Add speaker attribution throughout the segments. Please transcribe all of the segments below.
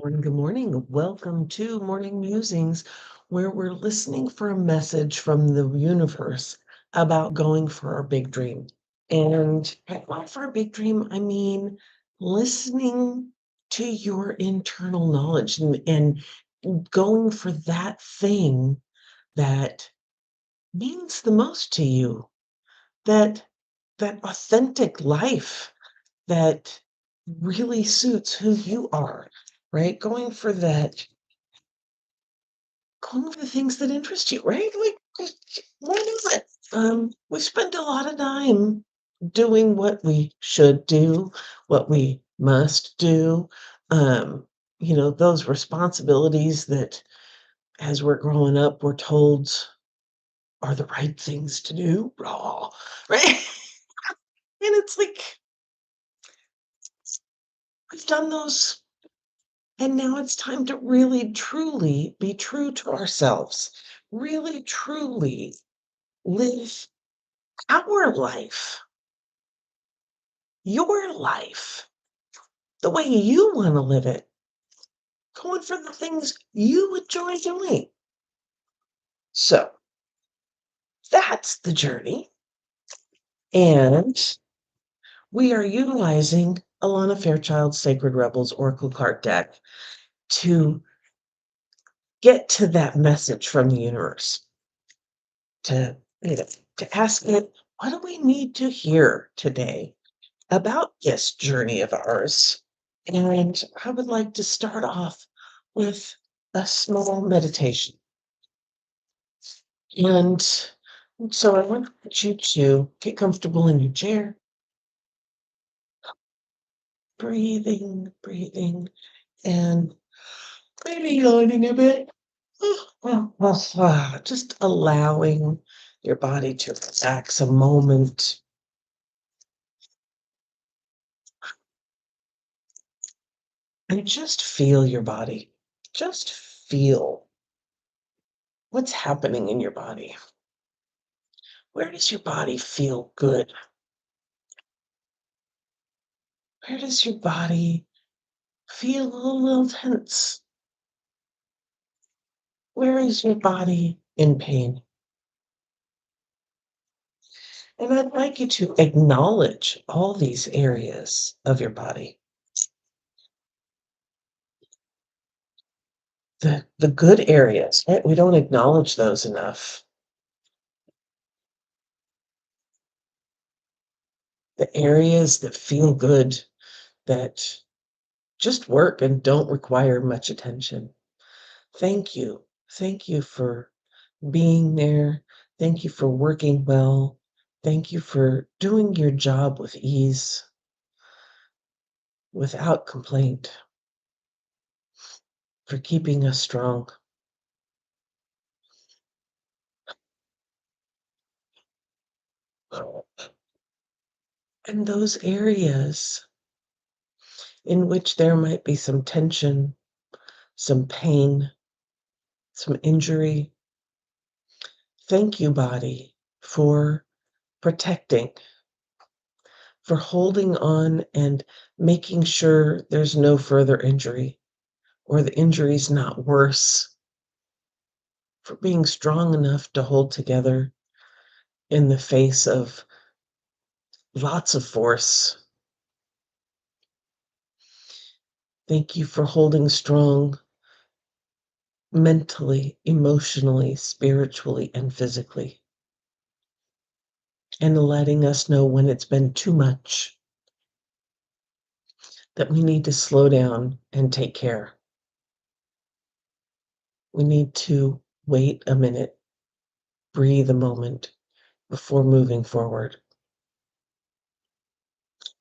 Speaker 1: Morning, good morning. Welcome to Morning Musings, where we're listening for a message from the universe about going for our big dream. And by going for a big dream, I mean listening to your internal knowledge and going for that thing that means the most to you, that that authentic life that really suits who you are, right? Going for the things that interest you, right? Like, why not? We spend a lot of time doing what we should do, what we must do. Um, those responsibilities that as we're growing up, we're told are the right things to do, right? And it's like we've done those. And now it's time to really, truly be true to ourselves, really, truly live our life, your life, the way you want to live it, going for the things you enjoy doing. So that's the journey. And we are utilizing Alana Fairchild's Sacred Rebels Oracle card deck to get to that message from the universe, to, to ask it, what do we need to hear today about this journey of ours? And I would like to start off with a small meditation. And so I want you to get comfortable in your chair, breathing, and maybe yawning a bit. Just allowing your body to relax a moment. And just feel your body. Just feel what's happening in your body. Where does your body feel good? Where does your body feel a little tense? Where is your body in pain? And I'd like you to acknowledge all these areas of your body. The good areas, right? We don't acknowledge those enough. The areas that feel good, that just work and don't require much attention. Thank you. Thank you for being there. Thank you for working well. Thank you for doing your job with ease, without complaint, for keeping us strong. And those areas in which there might be some tension, some pain, some injury, thank you, body, for protecting, for holding on and making sure there's no further injury or the injury's not worse, for being strong enough to hold together in the face of lots of force. Thank you for holding strong mentally, emotionally, spiritually, and physically, and letting us know when it's been too much, that we need to slow down and take care. We need to wait a minute, breathe a moment before moving forward.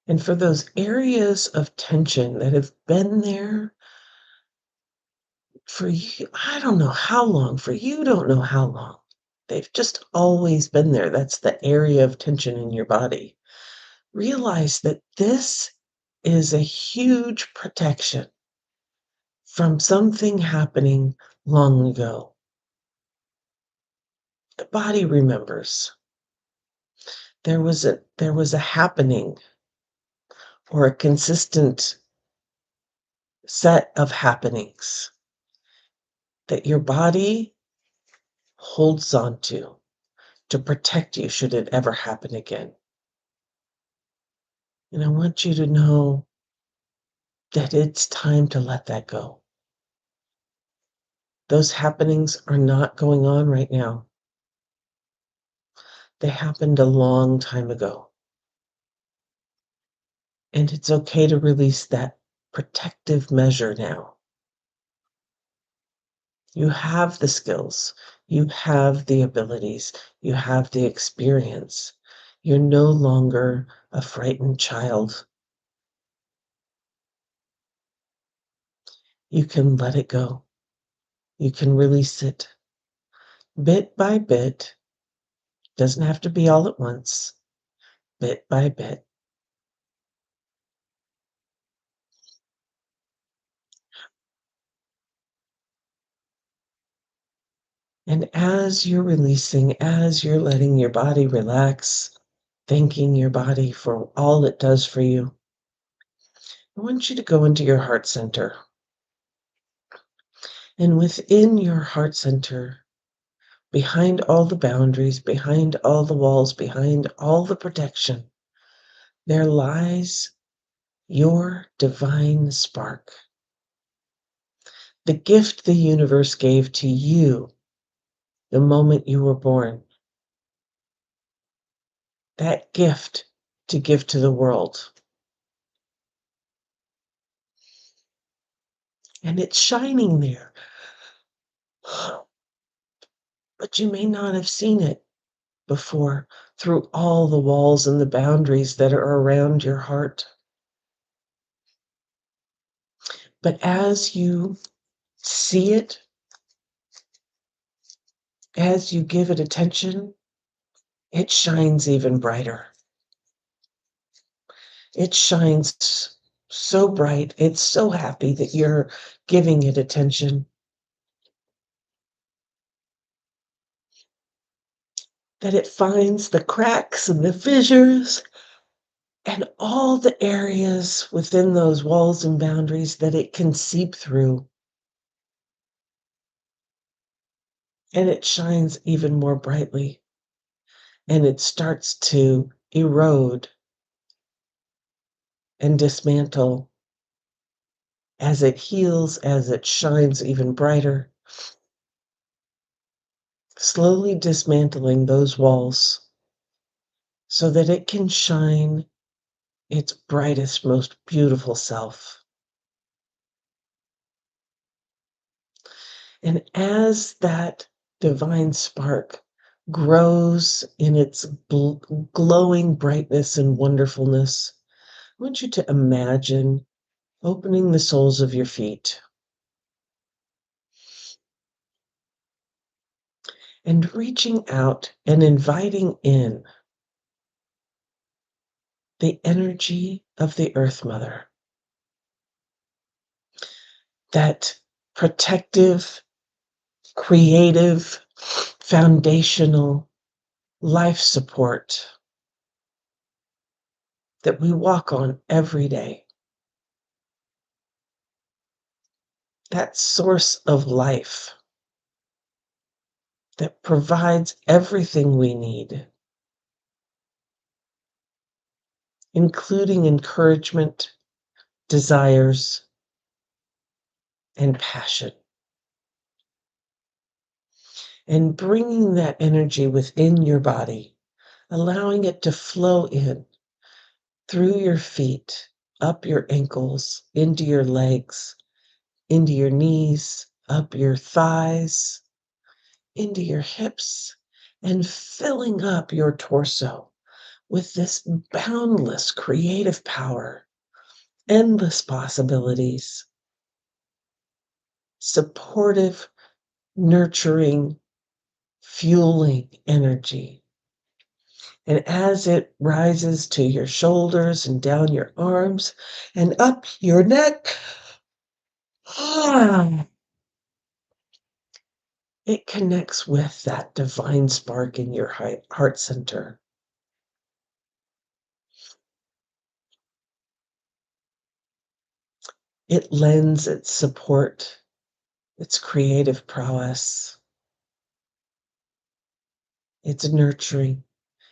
Speaker 1: And for those areas of tension that have been there for you, I don't know how long, for you don't know how long. They've just always been there. That's the area of tension in your body. Realize that this is a huge protection from something happening long ago. The body remembers. There was a happening or a consistent set of happenings that your body holds on to protect you should it ever happen again. And I want you to know that it's time to let that go. Those happenings are not going on right now. They happened a long time ago. And it's okay to release that protective measure now. You have the skills, you have the abilities, you have the experience. You're no longer a frightened child. You can let it go. You can release it bit by bit. Doesn't have to be all at once, bit by bit. And as you're releasing, as you're letting your body relax, thanking your body for all it does for you, I want you to go into your heart center. And within your heart center, behind all the boundaries, behind all the walls, behind all the protection, there lies your divine spark. The gift the universe gave to you the moment you were born. That gift to give to the world. And it's shining there. But you may not have seen it before through all the walls and the boundaries that are around your heart. But as you see it, as you give it attention, it shines even brighter. It shines so bright. It's so happy that you're giving it attention. That it finds the cracks and the fissures and all the areas within those walls and boundaries that it can seep through. And it shines even more brightly. And it starts to erode and dismantle as it heals, as it shines even brighter, slowly dismantling those walls so that it can shine its brightest, most beautiful self. And as that divine spark grows in its glowing brightness and wonderfulness, I want you to imagine opening the soles of your feet and reaching out and inviting in the energy of the Earth Mother, that protective, creative, foundational life support that we walk on every day. That source of life that provides everything we need, including encouragement, desires, and passion. And bringing that energy within your body, allowing it to flow in through your feet, up your ankles, into your legs, into your knees, up your thighs, into your hips, and filling up your torso with this boundless creative power, endless possibilities, supportive, nurturing, fueling energy. And as it rises to your shoulders and down your arms and up your neck, it connects with that divine spark in your heart center. It lends its support, its creative prowess, its nurturing,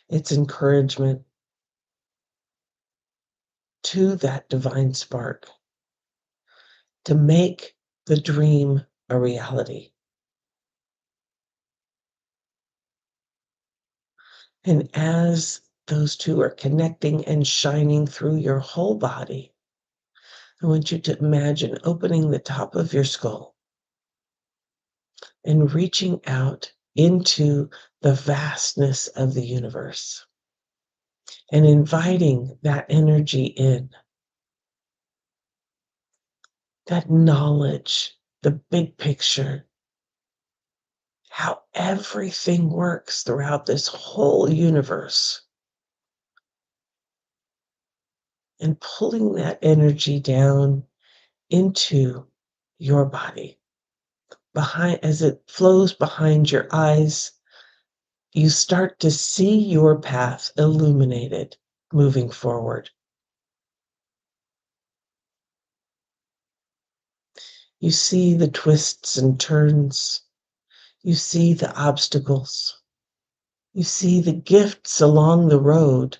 Speaker 1: its encouragement to that divine spark to make the dream a reality. And as those two are connecting and shining through your whole body, I want you to imagine opening the top of your skull and reaching out into the vastness of the universe and inviting that energy in, that knowledge, the big picture, how everything works throughout this whole universe, and pulling that energy down into your body. Behind, as it flows behind your eyes, you start to see your path illuminated moving forward. You see the twists and turns. You see the obstacles. You see the gifts along the road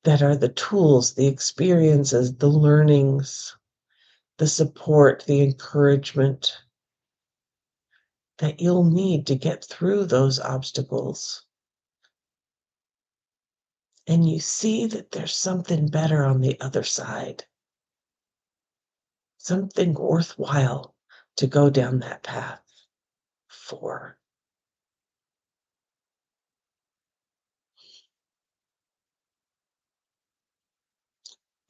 Speaker 1: that are the tools, the experiences, the learnings, the support, the encouragement that you'll need to get through those obstacles. And you see that there's something better on the other side, something worthwhile to go down that path for.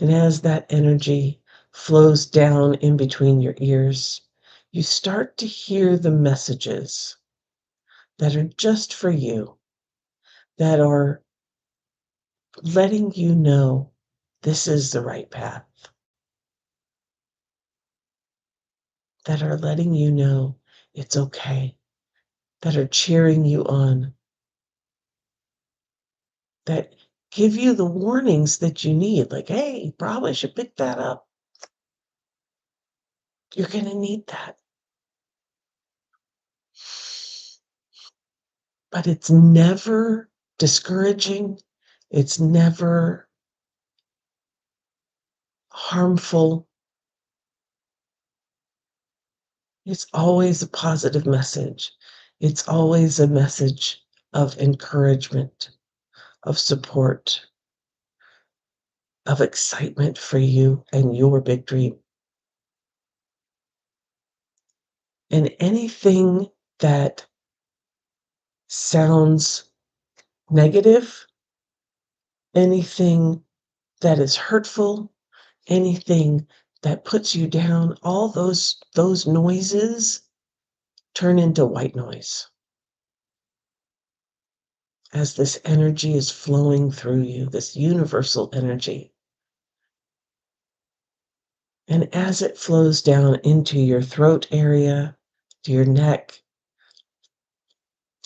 Speaker 1: And as that energy flows down in between your ears, you start to hear the messages that are just for you, that are letting you know this is the right path, that are letting you know it's okay, that are cheering you on, that give you the warnings that you need, like, hey, you probably should pick that up. You're going to need that. But it's never discouraging. It's never harmful. It's always a positive message. It's always a message of encouragement, of support, of excitement for you and your big dream. And anything that sounds negative, anything that is hurtful, anything that puts you down, all those noises turn into white noise as this energy is flowing through you, this universal energy. And as it flows down into your throat area, to your neck,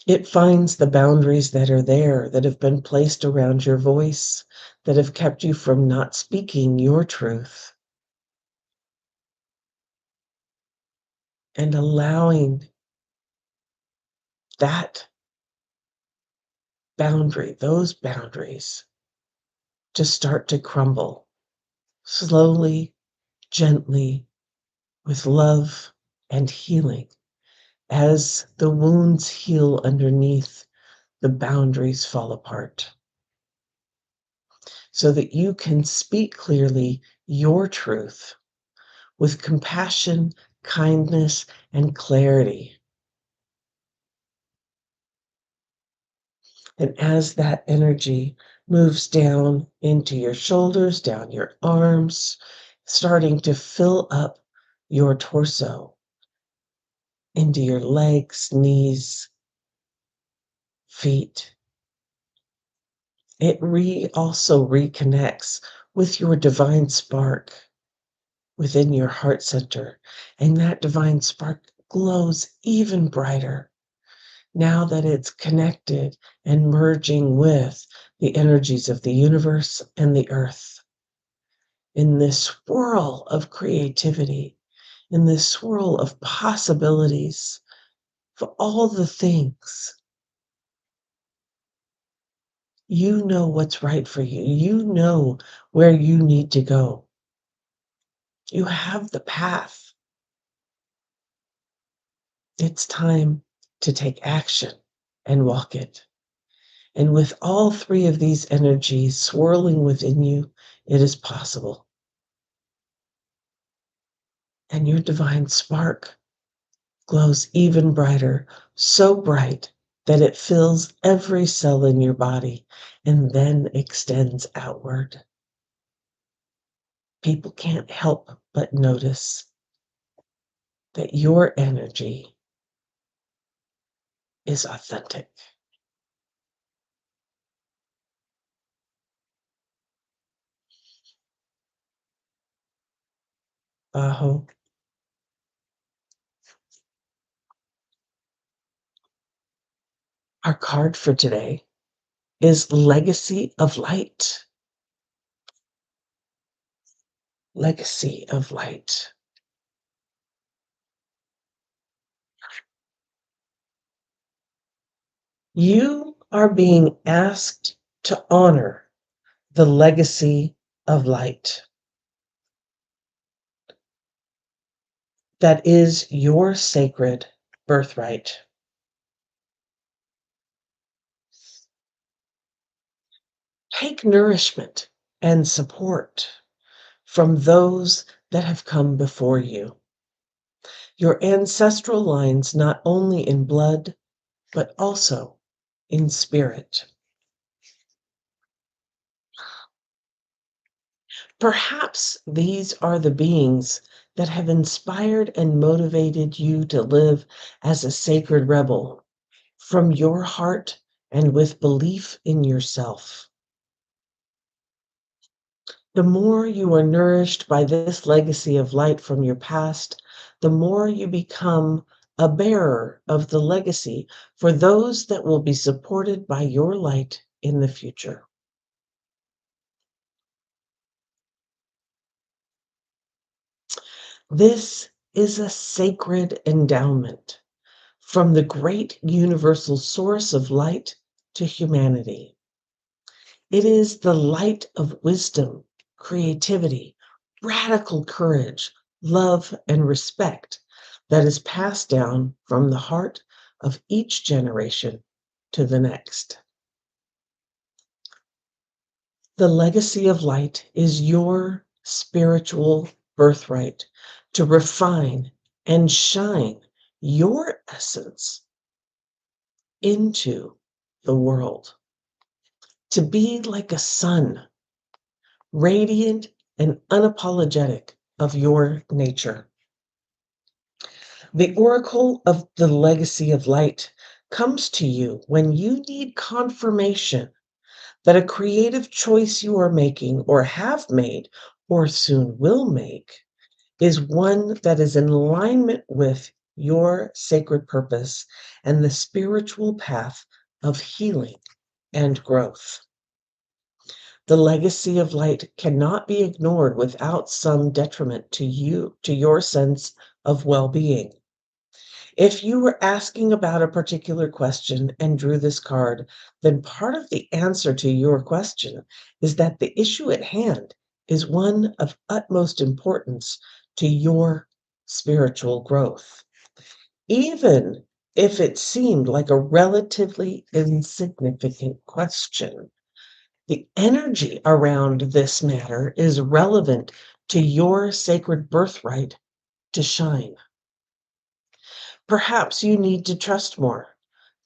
Speaker 1: it finds the boundaries that are there, that have been placed around your voice, that have kept you from not speaking your truth, and allowing that boundary, those boundaries, to start to crumble slowly, gently, with love and healing. As the wounds heal underneath, the boundaries fall apart so that you can speak clearly your truth with compassion, kindness, and clarity. And as that energy moves down into your shoulders, down your arms, starting to fill up your torso, into your legs, knees, feet, it also reconnects with your divine spark within your heart center. And that divine spark glows even brighter now that it's connected and merging with the energies of the universe and the earth. in this swirl of creativity, in this swirl of possibilities for all the things. You know what's right for you. You know where you need to go. You have the path. It's time to take action and walk it. And with all three of these energies swirling within you, it is possible. And your divine spark glows even brighter, so bright that it fills every cell in your body and then extends outward. People can't help but notice that your energy is authentic. Aho. Our card for today is Legacy of Light. Legacy of Light. You are being asked to honor the legacy of light that is your sacred birthright. Take nourishment and support from those that have come before you. Your ancestral lines, not only in blood, but also in spirit. Perhaps these are the beings that have inspired and motivated you to live as a sacred rebel from your heart and with belief in yourself. The more you are nourished by this legacy of light from your past, the more you become a bearer of the legacy for those that will be supported by your light in the future. This is a sacred endowment from the great universal source of light to humanity. It is the light of wisdom, creativity, radical courage, love, and respect that is passed down from the heart of each generation to the next. The legacy of light is your spiritual birthright to refine and shine your essence into the world, to be like a sun, radiant and unapologetic of your nature. The oracle of the legacy of light comes to you when you need confirmation that a creative choice you are making or have made or soon will make is one that is in alignment with your sacred purpose and the spiritual path of healing and growth. The legacy of light cannot be ignored without some detriment to you, to your sense of well-being. If you were asking about a particular question and drew this card, then part of the answer to your question is that the issue at hand is one of utmost importance to your spiritual growth. Even if it seemed like a relatively insignificant question, the energy around this matter is relevant to your sacred birthright to shine. Perhaps you need to trust more,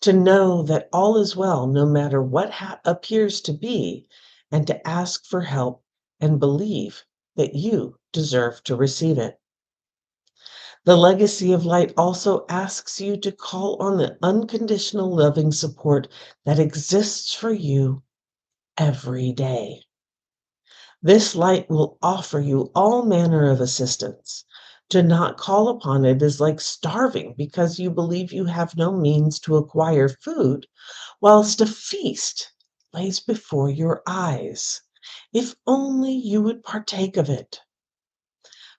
Speaker 1: to know that all is well no matter what appears to be, and to ask for help and believe that you deserve to receive it. The legacy of light also asks you to call on the unconditional loving support that exists for you every day. This light will offer you all manner of assistance. To not call upon it is like starving because you believe you have no means to acquire food, whilst a feast lays before your eyes. If only you would partake of it.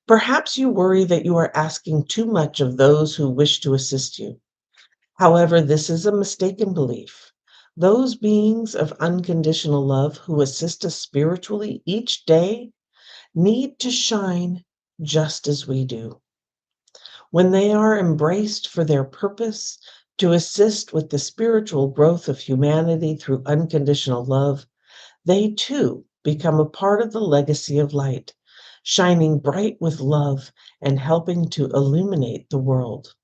Speaker 1: Perhaps you worry that you are asking too much of those who wish to assist you. However, this is a mistaken belief. Those beings of unconditional love who assist us spiritually each day need to shine just as we do. When they are embraced for their purpose to assist with the spiritual growth of humanity through unconditional love, they too become a part of the legacy of light, shining bright with love and helping to illuminate the world.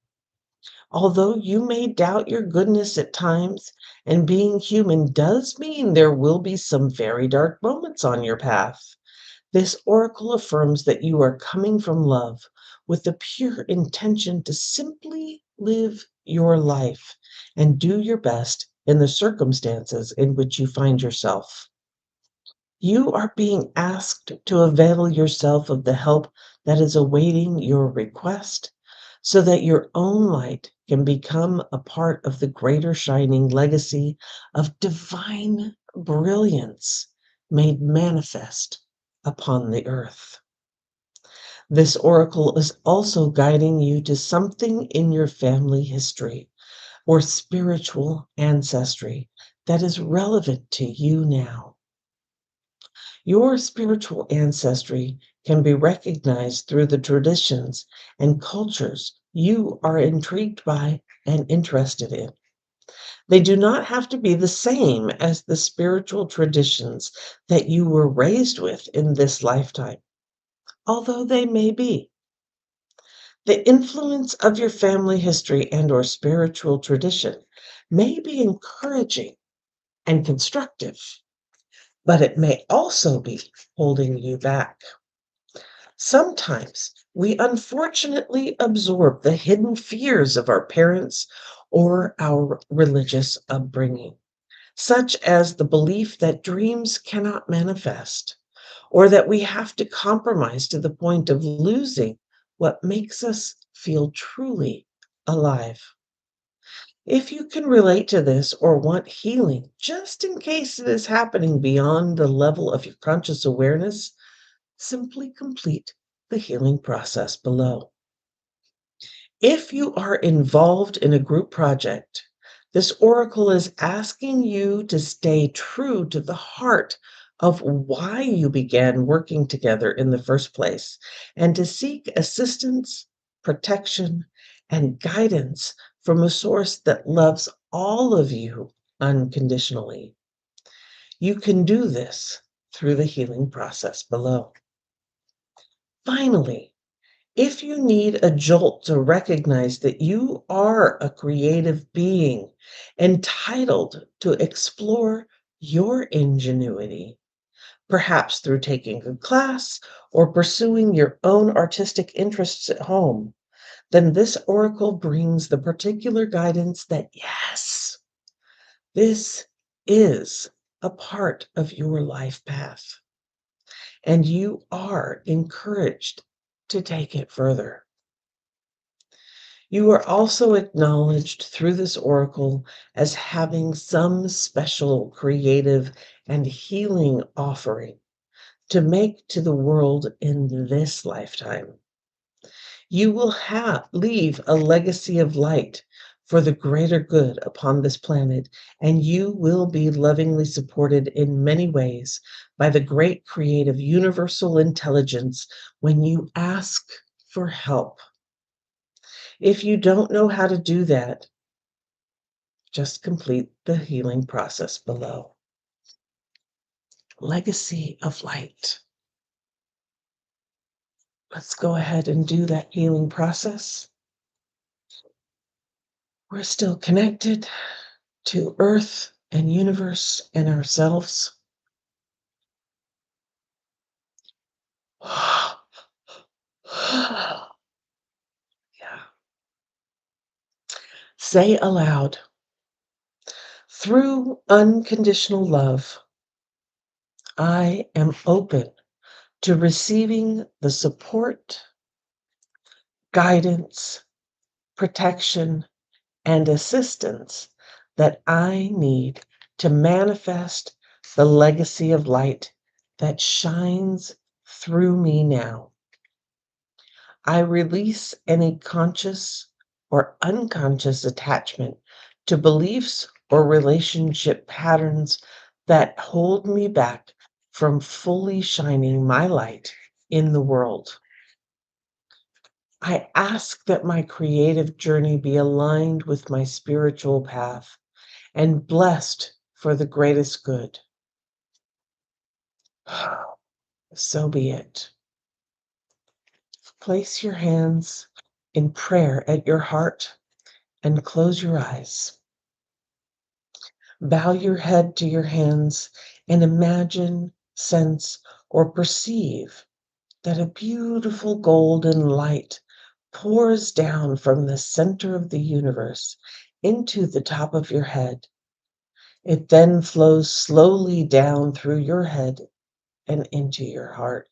Speaker 1: Although you may doubt your goodness at times, and being human does mean there will be some very dark moments on your path, this oracle affirms that you are coming from love with the pure intention to simply live your life and do your best in the circumstances in which you find yourself. You are being asked to avail yourself of the help that is awaiting your request so that your own light can become a part of the greater shining legacy of divine brilliance made manifest upon the earth. This oracle is also guiding you to something in your family history or spiritual ancestry that is relevant to you now. Your spiritual ancestry can be recognized through the traditions and cultures you are intrigued by and interested in. They do not have to be the same as the spiritual traditions that you were raised with in this lifetime, although they may be. The influence of your family history and or spiritual tradition may be encouraging and constructive, but it may also be holding you back. Sometimes we unfortunately absorb the hidden fears of our parents or our religious upbringing, such as the belief that dreams cannot manifest, or that we have to compromise to the point of losing what makes us feel truly alive. If you can relate to this or want healing, just in case it is happening beyond the level of your conscious awareness, simply complete the healing process below. If you are involved in a group project, this oracle is asking you to stay true to the heart of why you began working together in the first place and to seek assistance, protection, and guidance from a source that loves all of you unconditionally. You can do this through the healing process below. Finally, if you need a jolt to recognize that you are a creative being entitled to explore your ingenuity, perhaps through taking a class or pursuing your own artistic interests at home, then this oracle brings the particular guidance that yes, this is a part of your life path, and you are encouraged to take it further. You are also acknowledged through this oracle as having some special creative and healing offering to make to the world in this lifetime. You will leave a legacy of light for the greater good upon this planet, and you will be lovingly supported in many ways by the great creative universal intelligence when you ask for help. If you don't know how to do that, just complete the healing process below. Legacy of light. Let's go ahead and do that healing process. We're still connected to Earth and universe and ourselves. Yeah. Say aloud, through unconditional love, I am open to receiving the support, guidance, protection, and assistance that I need to manifest the legacy of light that shines through me now. I release any conscious or unconscious attachment to beliefs or relationship patterns that hold me back from fully shining my light in the world. I ask that my creative journey be aligned with my spiritual path and blessed for the greatest good. So be it. Place your hands in prayer at your heart and close your eyes. Bow your head to your hands and imagine, sense, or perceive that a beautiful golden light pours down from the center of the universe into the top of your head. It then flows slowly down through your head and into your heart,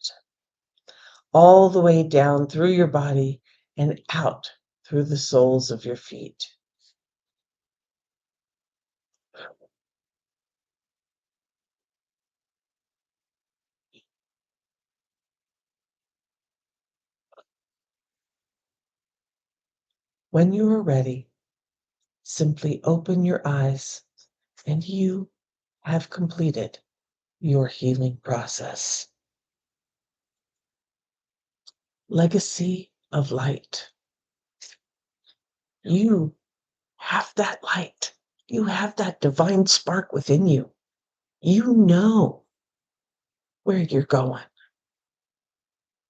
Speaker 1: all the way down through your body and out through the soles of your feet. When you are ready, simply open your eyes and you have completed your healing process. Legacy of light. You have that light. You have that divine spark within you. You know where you're going,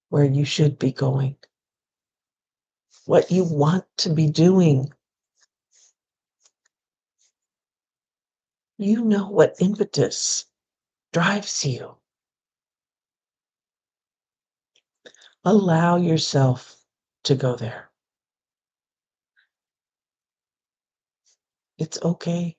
Speaker 1: where you should be going, what you want to be doing. You know what impetus drives you. Allow yourself to go there. It's okay.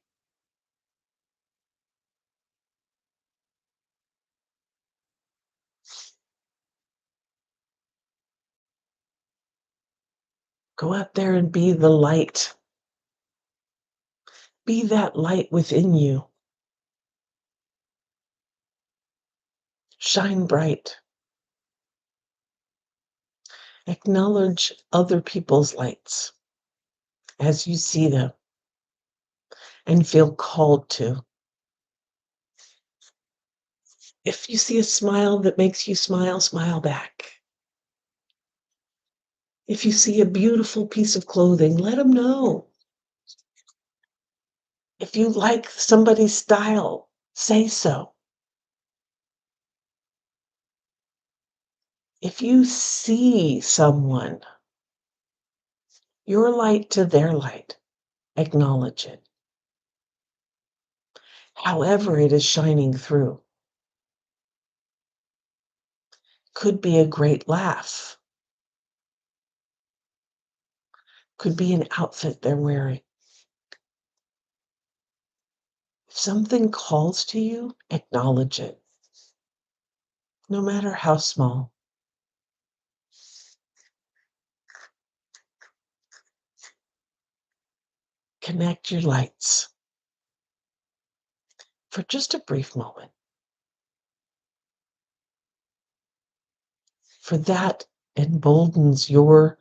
Speaker 1: Go out there and be the light. Be that light within you. Shine bright. Acknowledge other people's lights as you see them and feel called to. If you see a smile that makes you smile, smile back. If you see a beautiful piece of clothing, let them know. If you like somebody's style, say so. If you see someone, your light to their light, acknowledge it. However it is shining through. Could be a great laugh. Could be an outfit they're wearing. If something calls to you, acknowledge it, no matter how small. Connect your lights for just a brief moment. For that emboldens your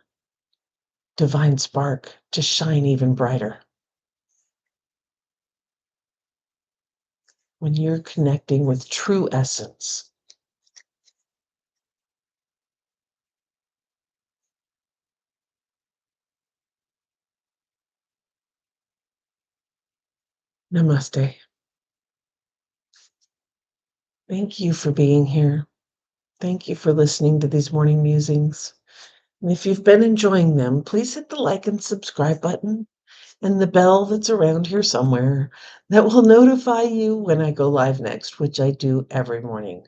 Speaker 1: divine spark to shine even brighter. When you're connecting with true essence. Namaste. Thank you for being here. Thank you for listening to these morning musings. And if you've been enjoying them, please hit the like and subscribe button and the bell that's around here somewhere that will notify you when I go live next, which I do every morning.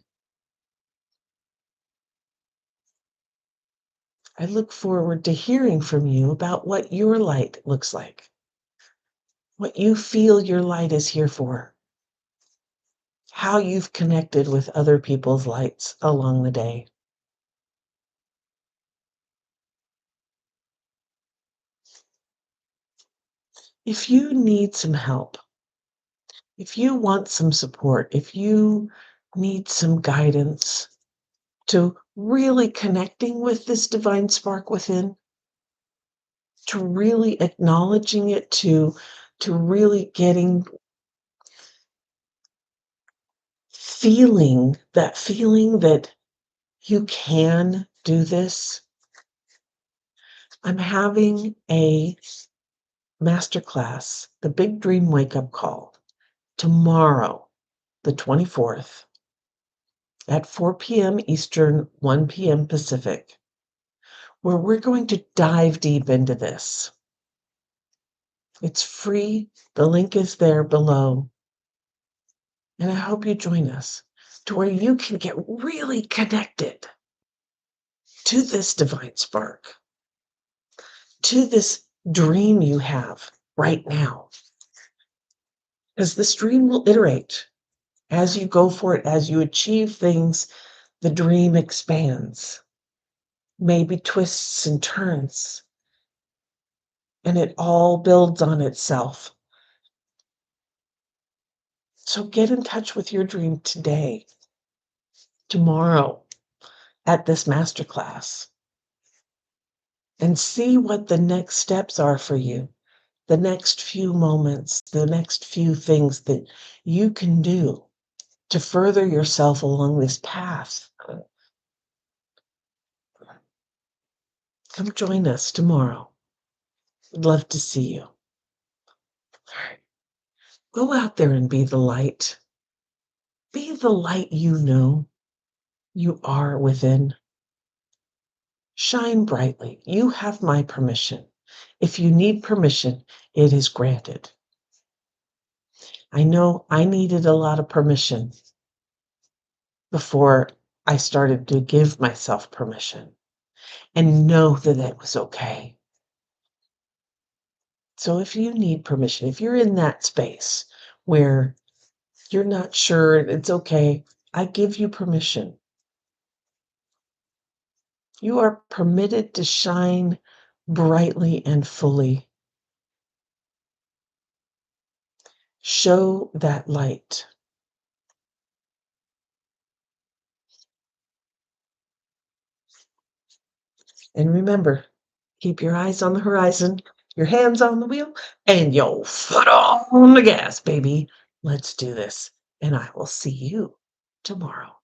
Speaker 1: I look forward to hearing from you about what your light looks like, what you feel your light is here for, how you've connected with other people's lights along the day. If you need some help, if you want some support, if you need some guidance to really connecting with this divine spark within, to really acknowledging it, to really getting feeling that you can do this, I'm having a masterclass, the Big Dream Wake Up Call, tomorrow, the 24th, at 4 p.m. Eastern, 1 p.m. Pacific, where we're going to dive deep into this. It's free. The link is there below. And I hope you join us to where you can get really connected to this divine spark, to this dream you have right now. Because this dream will iterate as you go for it, as you achieve things, the dream expands, maybe twists and turns, and it all builds on itself. So get in touch with your dream today, tomorrow, at this masterclass, and see what the next steps are for you, the next few moments, the next few things that you can do to further yourself along this path. Come join us tomorrow. I'd love to see you. All right. Go out there and be the light. Be the light you know you are within. Shine brightly. You have my permission. If you need permission, it is granted. I know I needed a lot of permission before I started to give myself permission and know that it was okay. So if you need permission, if you're in that space where you're not sure it's okay, I give you permission. You are permitted to shine brightly and fully. Show that light. And remember, keep your eyes on the horizon, your hands on the wheel, and your foot on the gas, baby. Let's do this. And I will see you tomorrow.